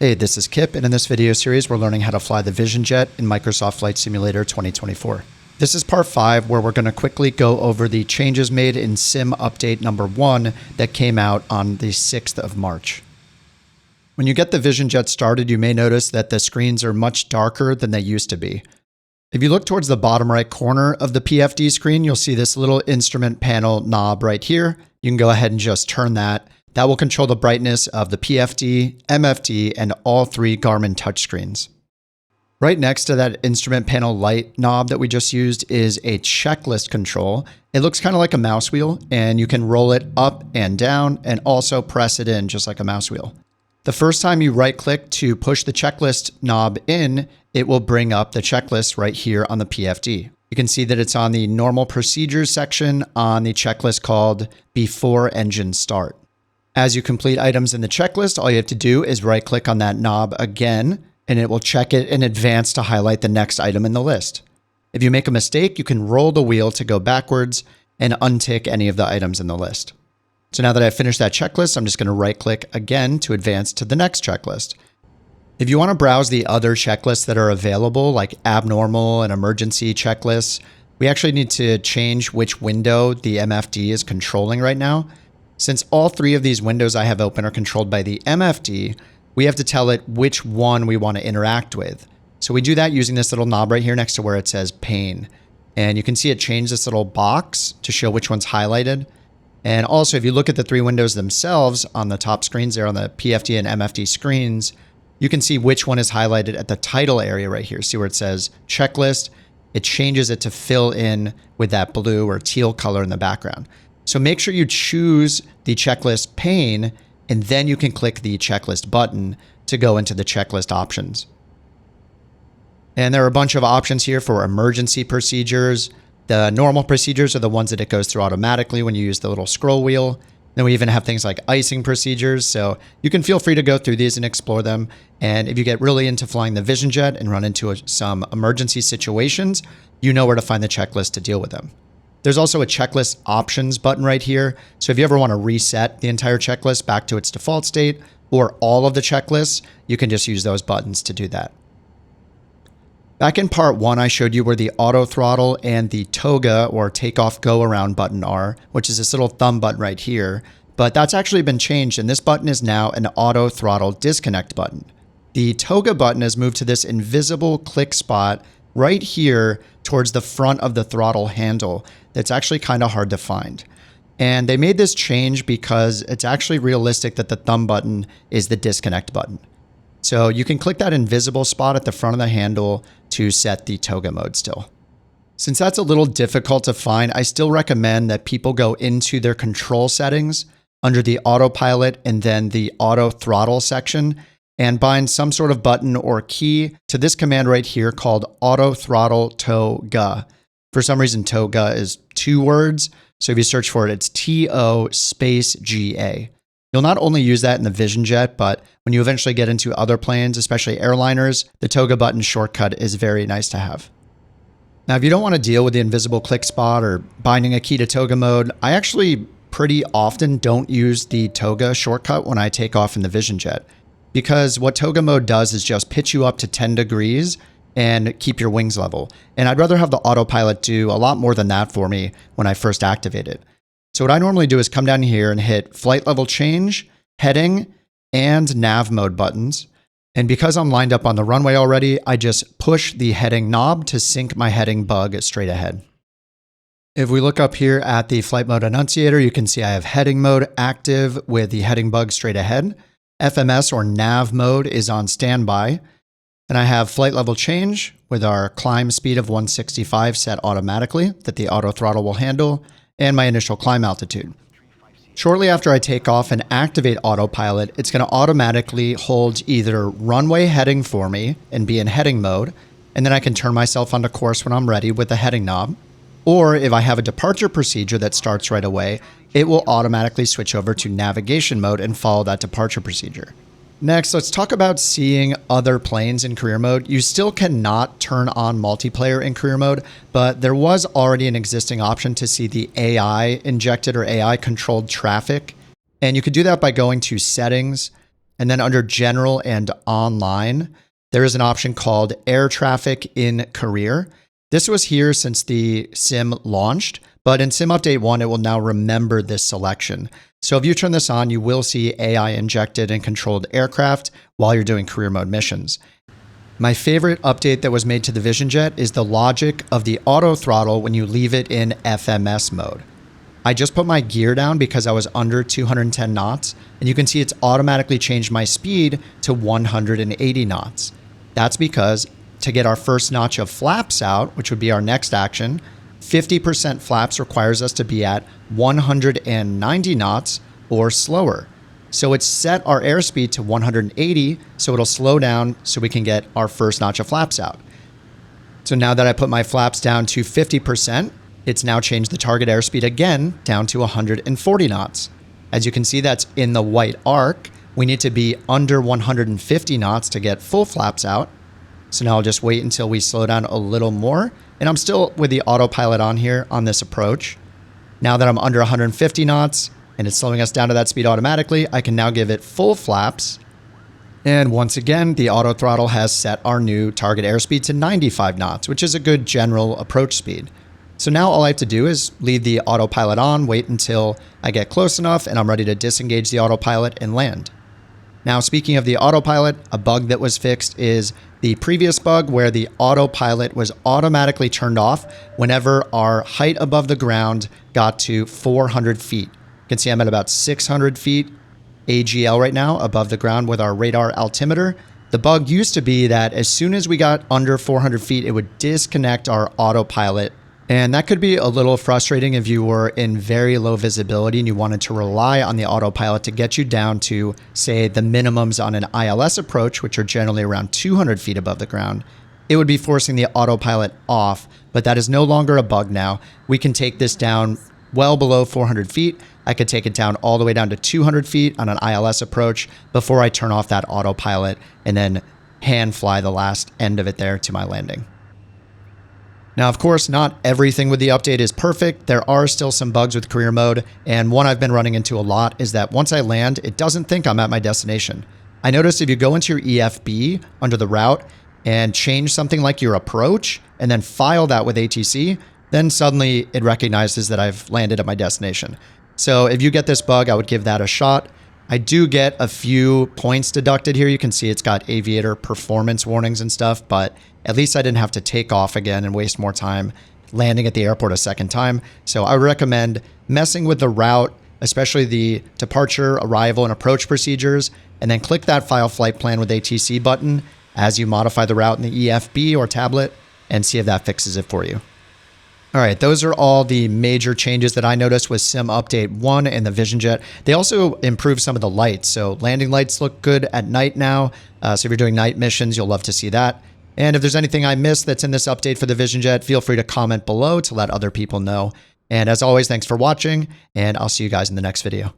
Hey, this is Kip, and in this video series, we're learning how to fly the Vision Jet in Microsoft Flight Simulator 2024. This is part 5, where we're going to quickly go over the changes made in Sim Update number 1 that came out on the 6th of March. When you get the Vision Jet started, you may notice that the screens are much darker than they used to be. If you look towards the bottom right corner of the PFD screen, you'll see this little instrument panel knob right here. You can go ahead and just turn that. That will control the brightness of the PFD, MFD, and all 3 Garmin touchscreens. Right next to that instrument panel light knob that we just used is a checklist control. It looks kind of like a mouse wheel, and you can roll it up and down and also press it in just like a mouse wheel. The first time you right-click to push the checklist knob in, it will bring up the checklist right here on the PFD. You can see that it's on the normal procedures section on the checklist called Before Engine Start. As you complete items in the checklist, all you have to do is right-click on that knob again, and it will check it in advance to highlight the next item in the list. If you make a mistake, you can roll the wheel to go backwards and untick any of the items in the list. So now that I've finished that checklist, I'm just going to right-click again to advance to the next checklist. If you want to browse the other checklists that are available, like abnormal and emergency checklists, we actually need to change which window the MFD is controlling right now. Since all 3 of these windows I have open are controlled by the MFD, we have to tell it which one we want to interact with. So we do that using this little knob right here next to where it says pane. And you can see it change this little box to show which one's highlighted. And also, if you look at the 3 windows themselves on the top screens there on the PFD and MFD screens, you can see which one is highlighted at the title area right here. See where it says checklist? It changes it to fill in with that blue or teal color in the background. So make sure you choose the checklist pane, and then you can click the checklist button to go into the checklist options. And there are a bunch of options here for emergency procedures. The normal procedures are the ones that it goes through automatically when you use the little scroll wheel. Then we even have things like icing procedures, so you can feel free to go through these and explore them. And if you get really into flying the Vision Jet and run into some emergency situations, you know where to find the checklist to deal with them. There's also a checklist options button right here. So if you ever want to reset the entire checklist back to its default state or all of the checklists, you can just use those buttons to do that. Back in part 1, I showed you where the auto throttle and the TOGA or takeoff go around button are, which is this little thumb button right here. But that's actually been changed, and this button is now an auto throttle disconnect button. The TOGA button has moved to this invisible click spot right here towards the front of the throttle handle. That's actually kind of hard to find. And they made this change because it's actually realistic that the thumb button is the disconnect button. So you can click that invisible spot at the front of the handle to set the TOGA mode still. Since that's a little difficult to find, I still recommend that people go into their control settings under the autopilot and then the auto throttle section and bind some sort of button or key to this command right here called auto-throttle TOGA. For some reason, TOGA is 2 words. So if you search for it, it's TO space GA. You'll not only use that in the Vision Jet, but when you eventually get into other planes, especially airliners, the TOGA button shortcut is very nice to have. Now, if you don't want to deal with the invisible click spot or binding a key to TOGA mode, I actually pretty often don't use the TOGA shortcut when I take off in the Vision Jet. Because what TOGA mode does is just pitch you up to 10 degrees and keep your wings level. And I'd rather have the autopilot do a lot more than that for me when I first activate it. So what I normally do is come down here and hit flight level change, heading, and nav mode buttons. And because I'm lined up on the runway already, I just push the heading knob to sync my heading bug straight ahead. If we look up here at the flight mode annunciator, you can see I have heading mode active with the heading bug straight ahead. FMS or nav mode is on standby. And I have flight level change with our climb speed of 165 set automatically that the auto throttle will handle, and my initial climb altitude. Shortly after I take off and activate autopilot, it's going to automatically hold either runway heading for me and be in heading mode, and then I can turn myself onto course when I'm ready with the heading knob. Or if I have a departure procedure that starts right away, it will automatically switch over to navigation mode and follow that departure procedure. Next, let's talk about seeing other planes in career mode. You still cannot turn on multiplayer in career mode, but there was already an existing option to see the AI injected or AI controlled traffic. And you could do that by going to settings And then under general and online, there is an option called air traffic in career. This was here since the sim launched, but in sim update 1, it will now remember this selection. So if you turn this on, you will see AI injected and controlled aircraft while you're doing career mode missions. My favorite update that was made to the VisionJet is the logic of the auto throttle when you leave it in FMS mode. I just put my gear down because I was under 210 knots, and you can see it's automatically changed my speed to 180 knots. That's because to get our first notch of flaps out, which would be our next action, 50% flaps requires us to be at 190 knots or slower. So it's set our airspeed to 180, so it'll slow down so we can get our first notch of flaps out. So now that I put my flaps down to 50%, it's now changed the target airspeed again down to 140 knots. As you can see, that's in the white arc. We need to be under 150 knots to get full flaps out. So now I'll just wait until we slow down a little more. And I'm still with the autopilot on here on this approach. Now that I'm under 150 knots and it's slowing us down to that speed automatically, I can now give it full flaps. And once again, the auto throttle has set our new target airspeed to 95 knots, which is a good general approach speed. So now all I have to do is leave the autopilot on, wait until I get close enough and I'm ready to disengage the autopilot and land. Now, speaking of the autopilot, a bug that was fixed is the previous bug where the autopilot was automatically turned off whenever our height above the ground got to 400 feet. You can see I'm at about 600 feet AGL right now above the ground with our radar altimeter. The bug used to be that as soon as we got under 400 feet, it would disconnect our autopilot. And that could be a little frustrating if you were in very low visibility and you wanted to rely on the autopilot to get you down to, say, the minimums on an ILS approach, which are generally around 200 feet above the ground. It would be forcing the autopilot off, but that is no longer a bug now. We can take this down well below 400 feet. I could take it down all the way down to 200 feet on an ILS approach before I turn off that autopilot and then hand fly the last end of it there to my landing. Now, of course, not everything with the update is perfect. There are still some bugs with career mode, and one I've been running into a lot is that once I land, it doesn't think I'm at my destination. I noticed if you go into your EFB under the route and change something like your approach and then file that with ATC, then suddenly it recognizes that I've landed at my destination. So if you get this bug, I would give that a shot. I do get a few points deducted here. You can see it's got aviator performance warnings and stuff, but at least I didn't have to take off again and waste more time landing at the airport a second time. So I would recommend messing with the route, especially the departure, arrival, and approach procedures, and then click that File Flight Plan with ATC button as you modify the route in the EFB or tablet and see if that fixes it for you. All right, those are all the major changes that I noticed with Sim Update 1 and the VisionJet. They also improved some of the lights. So landing lights look good at night now. So if you're doing night missions, you'll love to see that. And if there's anything I missed that's in this update for the VisionJet, feel free to comment below to let other people know. And as always, thanks for watching, and I'll see you guys in the next video.